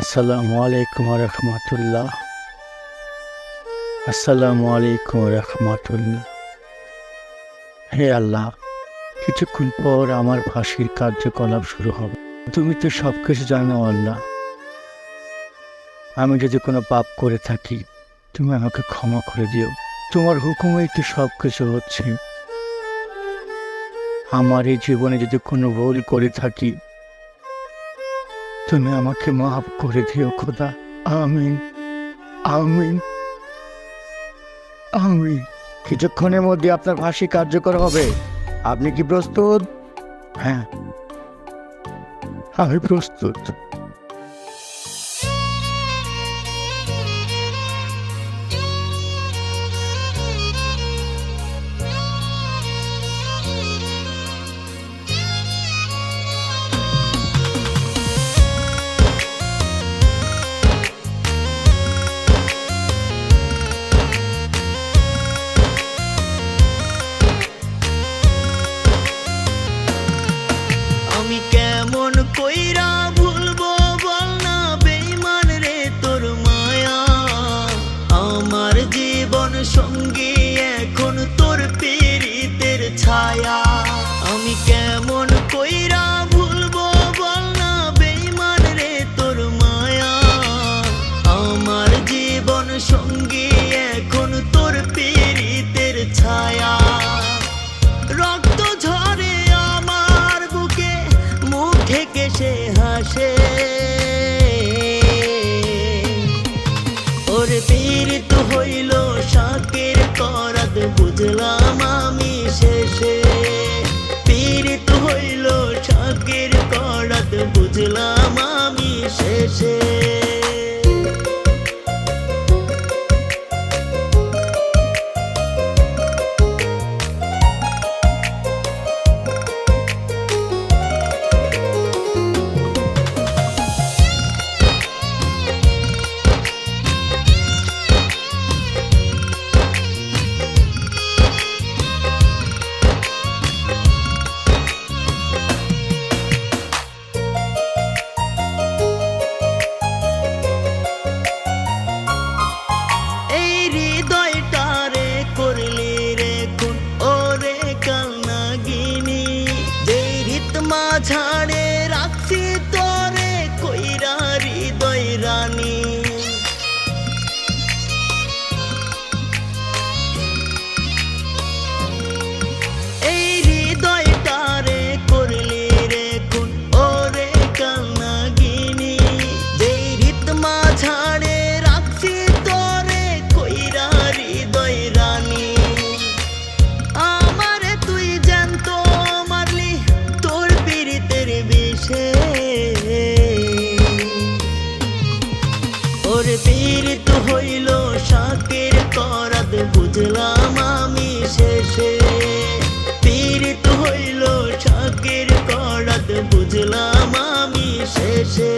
আসসালামু আলাইকুম রহমতুল্লাহ। আসসালামু আলাইকুম রহমতুল্লাহ। হে আল্লাহ, কিছুক্ষণ পর আমার ফাঁসির কার্যকলাপ শুরু হবে। তুমি তো সব কিছু জানো আল্লাহ। আমি যদি কোনো পাপ করে থাকি, তুমি আমাকে ক্ষমা করে দিও। তোমার হুকুমেই তো সব কিছু হচ্ছে। আমার এই জীবনে যদি কোনো ভুল করে থাকি, তুমি আমাকে মাফ করে দিও খোদা। আমিন, আমিন, আমিন। কিছুক্ষণের মধ্যে আপনার ফাঁসি কার্যকর হবে। আপনি কি প্রস্তুত? হ্যাঁ, আমি প্রস্তুত। আমি কেমন কইরা ভুলবো বল না বেঈমান রে তোর মায়া। আমার জীবন সঙ্গী এখন তোর পীড়িতের ছায়া। আমি কেমন কইরা ভুলবো বল না বেঈমান রে তোর মায়া। আমার জীবন সঙ্গী এখন তোর পীড়িতের ছায়া। রক্ত ঝরে আমার বুকে, মুখ ঢেকে সে হাসে। ওর পীড়িত হইল শাকের করাত, বুঝলাম আমি শেষে। পীড়িত হইল শাকের করাত, বুঝলাম আমি শেষে। ঝাড়ে রাখছি তোরে কইরা হৃদয় রানী। এই হৃদয়টারে করলি রে কোন ওরে কালনাগিনী। যেই রিতমা ঝাড়ে রাখছি তোরে কইরা হৃদয় রানী। আমারে তুই জানতো মারলি তোর পীড়িতের বিষে। ওর পীড়িত হইল শাকের করাত, বুঝলাম আমি শেষে। পীড়িত হইল শাকের করাত, বুঝলাম আমি শেষে।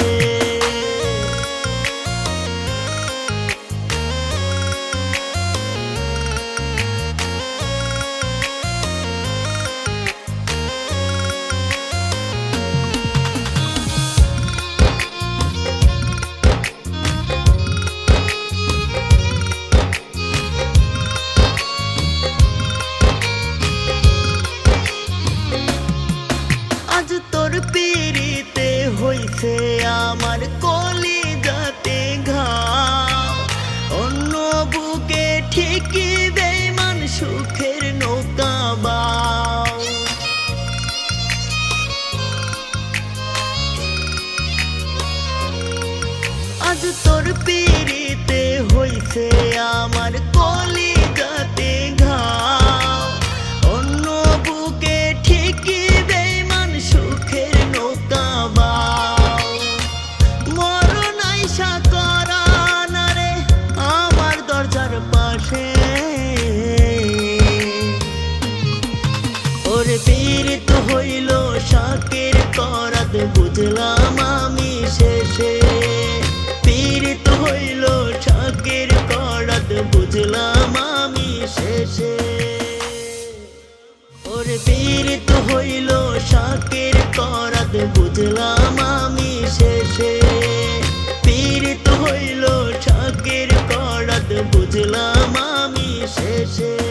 তোর পীড়িতে হইছে আমার কলিজাতে ঘাও। অন্য বুকে ঠিকই বেঈমান সুখের নৌকা বাও। আজ তোর পীড়িতে হইছে আমার কলিজাতে ঘাও। অন্য বুকে ঠিকই বেঈমান সুখের নৌকা বাও। মরণ আইসা করা না রে আমার দরজার পাশে। ওর পীড়িত হইল শাকের করাত, বুঝলাম আমি শেষে। পীড়িত হইল শাকের করাত, বুঝলাম আমি শেষে। ওর পীড়িত হইল শাকের করাত, বুঝলাম আমি শেষে। বুঝলাম আমি শেষে।